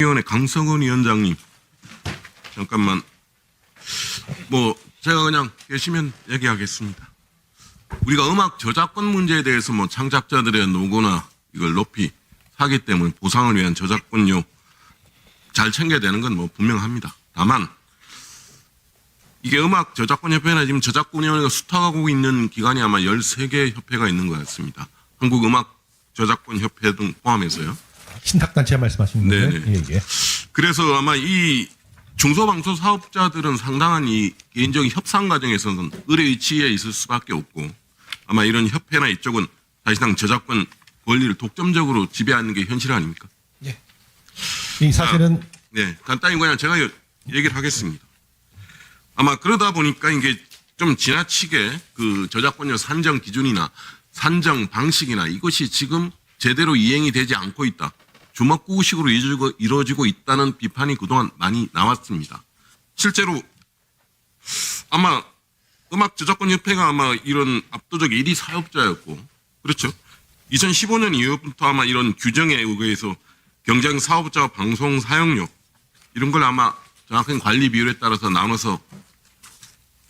위원회 강성훈 위원장님, 잠깐만. 제가 그냥 계시면 얘기하겠습니다. 우리가 음악 저작권 문제에 대해서 창작자들의 노고나 이걸 높이 하기 때문에 보상을 위한 저작권료 잘 챙겨야 되는 건 분명합니다. 다만 이게 음악 저작권 협회나 지금 저작권위원회가 수탁하고 있는 기관이 아마 13개 협회가 있는 것 같습니다. 한국 음악 저작권 협회 등 포함해서요. 신탁단체 말씀하시는 거예요? 네네. 예. 그래서 아마 이 중소방송 사업자들은 상당한 이 개인적인 협상 과정에서는 의뢰 위치에 있을 수밖에 없고, 아마 이런 협회나 이쪽은 사실상 저작권 권리를 독점적으로 지배하는 게 현실 아닙니까? 예. 이 사실은 네, 간단히 그냥 제가 얘기를 하겠습니다. 아마 그러다 보니까 이게 좀 지나치게 그 저작권료 산정 기준이나 산정 방식이나 이것이 지금 제대로 이행이 되지 않고 있다. 주먹구구식으로 이루어지고 있다는 비판이 그동안 많이 나왔습니다. 실제로 아마 음악저작권협회가 아마 이런 압도적 1위 사업자였고, 그렇죠. 2015년 이후부터 아마 이런 규정에 의해서 경쟁 사업자와 방송 사용료 이런 걸 아마 정확한 관리 비율에 따라서 나눠서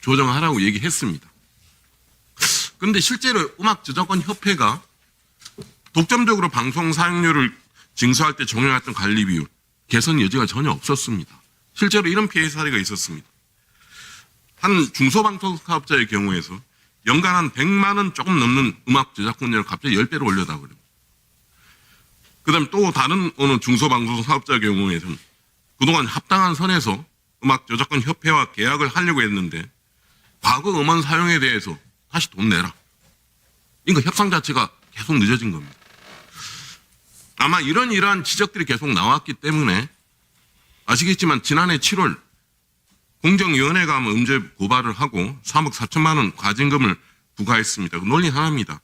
조정하라고 얘기했습니다. 그런데 실제로 음악저작권협회가 독점적으로 방송 사용료를 징수할 때 적용했던 관리 비율 개선 여지가 전혀 없었습니다. 실제로 이런 피해 사례가 있었습니다. 한 중소방송 사업자의 경우에서 연간 한 100만 원 조금 넘는 음악 저작권료를 갑자기 10배로 올려다 그래요. 그다음에 또 다른 어느 중소방송 사업자의 경우에서는 그동안 합당한 선에서 음악 저작권 협회와 계약을 하려고 했는데 과거 음원 사용에 대해서 다시 돈 내라. 그러니까 협상 자체가 계속 늦어진 겁니다. 아마 이러한 지적들이 계속 나왔기 때문에 아시겠지만 지난해 7월 공정위원회가 음죄 고발을 하고 3억 4천만 원 과징금을 부과했습니다. 그 논리 하나입니다.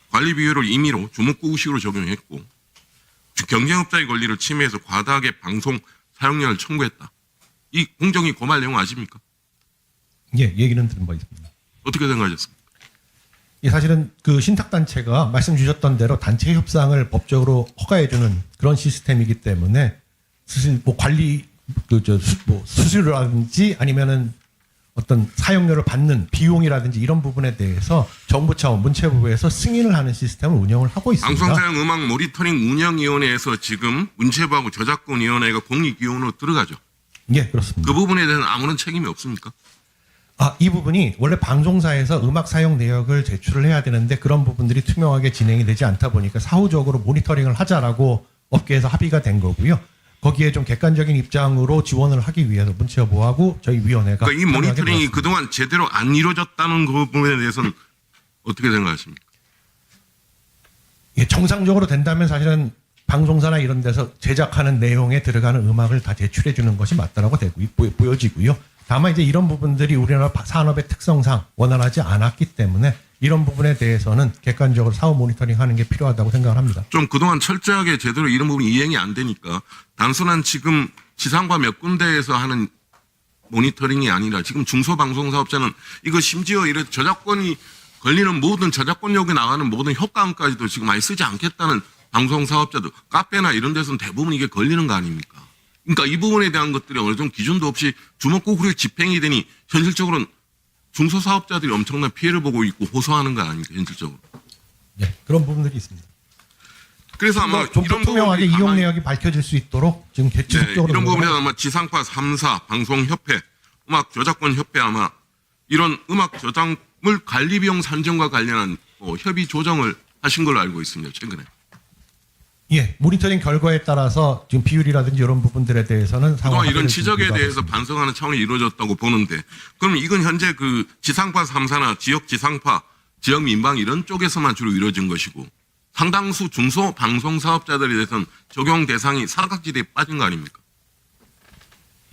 관리 비율을 임의로 주먹구구식으로 적용했고 경쟁업자의 권리를 침해해서 과다하게 방송 사용료를 청구했다. 이 공정위 고발 내용 아십니까? 예, 얘기는 들은 바 있습니다. 어떻게 생각하셨습니까? 이 사실은 그 신탁단체가 말씀 주셨던 대로 단체 협상을 법적으로 허가해주는 그런 시스템이기 때문에 사실 관리 수수료라든지 아니면은 어떤 사용료를 받는 비용이라든지 이런 부분에 대해서 정부 차원 문체부에서 승인을 하는 시스템을 운영을 하고 있습니다. 방송사용 음악 모니터링 운영위원회에서 지금 문체부하고 저작권위원회가 공익위원으로 들어가죠. 예, 그렇습니다. 그 부분에 대해서는 아무런 책임이 없습니까? 이 부분이 원래 방송사에서 음악 사용 내역을 제출을 해야 되는데 그런 부분들이 투명하게 진행이 되지 않다 보니까 사후적으로 모니터링을 하자라고 업계에서 합의가 된 거고요. 거기에 좀 객관적인 입장으로 지원을 하기 위해서 문체부하고 저희 위원회가 그러니까 이 모니터링이 그동안 제대로 안 이루어졌다는 그 부분에 대해서는 어떻게 생각하십니까? 예, 정상적으로 된다면 사실은 방송사나 이런 데서 제작하는 내용에 들어가는 음악을 다 제출해 주는 것이 맞다라고 보여지고요. 다만 이제 이런 부분들이 우리나라 산업의 특성상 원활하지 않았기 때문에 이런 부분에 대해서는 객관적으로 사후 모니터링 하는 게 필요하다고 생각을 합니다. 좀 그동안 철저하게 제대로 이런 부분이 이행이 안 되니까 단순한 지금 지상파 몇 군데에서 하는 모니터링이 아니라 지금 중소방송사업자는 이거 심지어 이런 저작권이 걸리는 모든 저작권료에 나가는 모든 효과음까지도 지금 많이 쓰지 않겠다는 방송사업자들 카페나 이런 데서는 대부분 이게 걸리는 거 아닙니까? 그러니까 이 부분에 대한 것들이 어느 정도 기준도 없이 주먹구구로 집행이 되니 현실적으로는 중소사업자들이 엄청난 피해를 보고 있고 호소하는 거 아닙니까? 현실적으로. 네, 그런 부분들이 있습니다. 그래서 아마 좀 더 투명하게 이용 내역이 밝혀질 수 있도록 지금 지속적으로 이런 부분에서 아마 지상파 3사, 방송협회, 음악저작권협회 아마 이런 음악 저작물 관리비용 산정과 관련한 협의 조정을 하신 걸로 알고 있습니다. 최근에. 예, 모니터링 결과에 따라서 지금 비율이라든지 이런 부분들에 대해서는 그동안 이런 지적에 대해서 반성하는 차원이 이루어졌다고 보는데, 그럼 이건 현재 그 지상파 3사나 지역 지상파, 지역 민방 이런 쪽에서만 주로 이루어진 것이고, 상당수 중소 방송 사업자들에 대해서는 적용 대상이 사각지대에 빠진 거 아닙니까?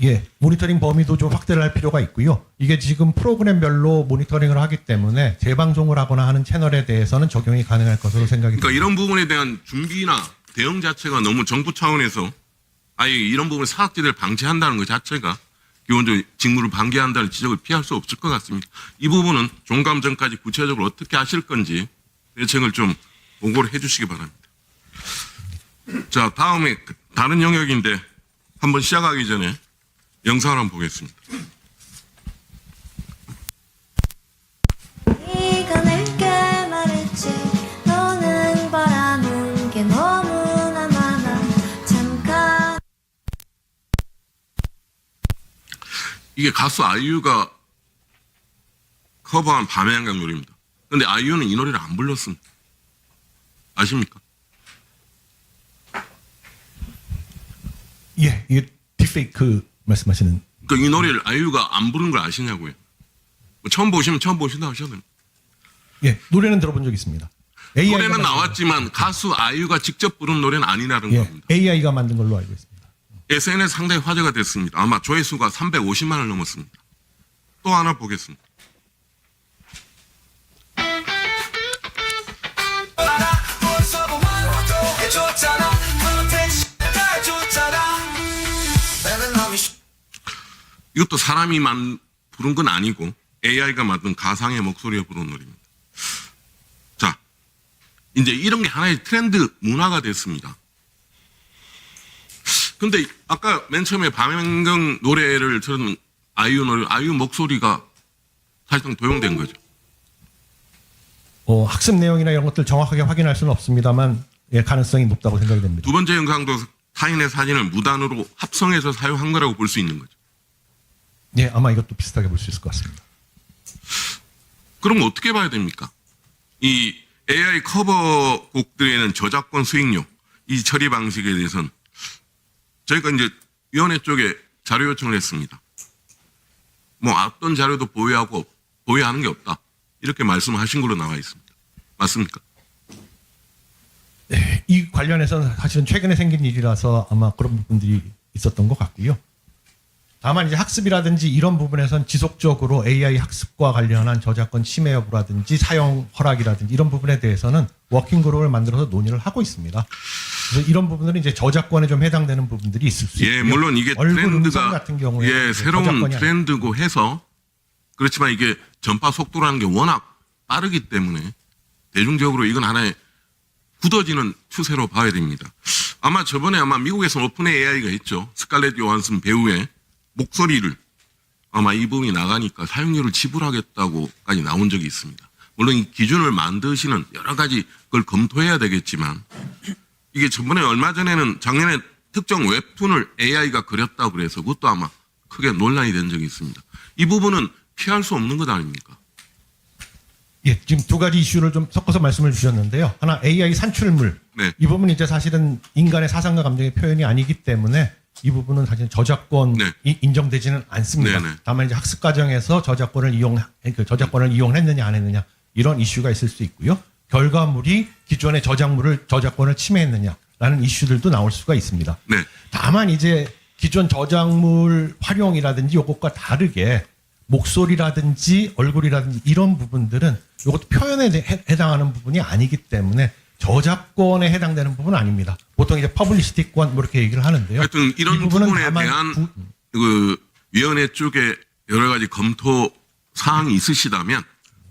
예, 모니터링 범위도 좀 확대를 할 필요가 있고요. 이게 지금 프로그램별로 모니터링을 하기 때문에 재방송을 하거나 하는 채널에 대해서는 적용이 가능할 것으로 생각이 그러니까 됩니다. 이런 부분에 대한 준비나 대응 자체가 너무 정부 차원에서 아예 이런 부분을 사각지대를 방치한다는 것 자체가 기본적으로 직무를 방기한다는 지적을 피할 수 없을 것 같습니다. 이 부분은 종감 전까지 구체적으로 어떻게 하실 건지 대책을 좀 보고를 해 주시기 바랍니다. 자, 다음에 다른 영역인데 한번 시작하기 전에 영상을 한번 보겠습니다. 네가 내게 말했지 너는 바라는 게 너무나 많아 잠깐 이게 가수 아이유가 커버한 밤의 한강 노래입니다. 근데 아이유는 이 노래를 안 불렀습니다. 아십니까? 예, 이게 딥페이크 말씀하시는. 그러니까 이 노래를 아이유가 안 부른 걸 아시냐고요. 뭐 처음 보시면 처음 보신다 하셔도 됩니다. 예, 노래는 들어본 적 있습니다. AI가 노래는 만든 나왔지만 가수 아이유가 직접 부른 노래는 아니라는 거. 예, 겁니다. AI가 만든 걸로 알고 있습니다. SNS 상당히 화제가 됐습니다. 아마 조회수가 350만을 넘었습니다. 또 하나 보겠습니다. 이것도 사람이 부른 건 아니고 AI가 만든 가상의 목소리에 부른 노래입니다. 자, 이제 이런 게 하나의 트렌드 문화가 됐습니다. 근데 아까 맨 처음에 밤행경 노래를 들은 아이유 노래, 아이유 목소리가 사실상 도용된 거죠. 학습 내용이나 이런 것들 정확하게 확인할 수는 없습니다만 예, 가능성이 높다고 생각이 됩니다. 두 번째 영상도 타인의 사진을 무단으로 합성해서 사용한 거라고 볼 수 있는 거죠. 예, 아마 이것도 비슷하게 볼 수 있을 것 같습니다. 그럼 어떻게 봐야 됩니까? 이 AI 커버 곡들에는 저작권 수익료, 이 처리 방식에 대해서는 저희가 이제 위원회 쪽에 자료 요청을 했습니다. 뭐 어떤 자료도 보유하는 게 없다. 이렇게 말씀하신 걸로 나와 있습니다. 맞습니까? 네, 이 관련해서는 사실은 최근에 생긴 일이라서 아마 그런 부분들이 있었던 것 같고요. 다만 이제 학습이라든지 이런 부분에선 지속적으로 AI 학습과 관련한 저작권 침해 여부라든지 사용 허락이라든지 이런 부분에 대해서는 워킹 그룹을 만들어서 논의를 하고 있습니다. 그래서 이런 부분들은 이제 저작권에 좀 해당되는 부분들이 있을 수 있고요. 예, 물론 이게 얼굴 음성 트렌드가 같은 경우에 예, 새로운 트렌드고 해서 그렇지만 이게 전파 속도라는 게 워낙 빠르기 때문에 대중적으로 이건 하나의 굳어지는 추세로 봐야 됩니다. 아마 저번에 미국에서 오픈 AI가 있죠. 스칼렛 요한슨 배우의 목소리를 아마 이 부분이 나가니까 사용료를 지불하겠다고까지 나온 적이 있습니다. 물론 이 기준을 만드시는 여러 가지 걸 검토해야 되겠지만 이게 얼마 전에는 작년에 특정 웹툰을 AI가 그렸다고 그래서 그것도 아마 크게 논란이 된 적이 있습니다. 이 부분은 피할 수 없는 것 아닙니까? 예, 지금 두 가지 이슈를 좀 섞어서 말씀을 주셨는데요. 하나 AI 산출물. 네. 이 부분은 이제 사실은 인간의 사상과 감정의 표현이 아니기 때문에 이 부분은 사실 저작권이 네. 인정되지는 않습니다. 네네. 다만 이제 학습 과정에서 저작권을 이용했느냐 안 했느냐 이런 이슈가 있을 수 있고요. 결과물이 기존의 저작권을 침해했느냐라는 이슈들도 나올 수가 있습니다. 네. 다만 이제 기존 저작물 활용이라든지 이것과 다르게 목소리라든지 얼굴이라든지 이런 부분들은 이것도 표현에 해당하는 부분이 아니기 때문에 저작권에 해당되는 부분은 아닙니다. 보통 이제 퍼블리시티권 뭐 이렇게 얘기를 하는데요. 하여튼 이런 부분에 대한 그 위원회 쪽에 여러 가지 검토 사항이 있으시다면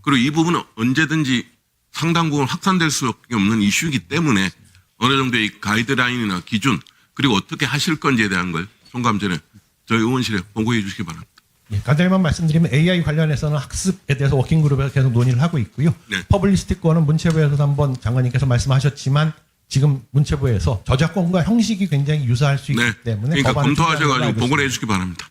그리고 이 부분은 언제든지 상당 부분 확산될 수밖에 없는 이슈이기 때문에 어느 정도의 가이드라인이나 기준 그리고 어떻게 하실 건지에 대한 걸 총감 전에 저희 의원실에 보고해 주시기 바랍니다. 예, 간단히만 말씀드리면 AI 관련해서는 학습에 대해서 워킹그룹에서 계속 논의를 하고 있고요. 네. 퍼블리시티권은 문체부에서도 한번 장관님께서 말씀하셨지만 지금 문체부에서 저작권과 형식이 굉장히 유사할 수 있기 네. 때문에 그러니까 법안을 검토하셔가지고 준비하는 걸로 알고 보고를 있습니다. 해 주시기 바랍니다.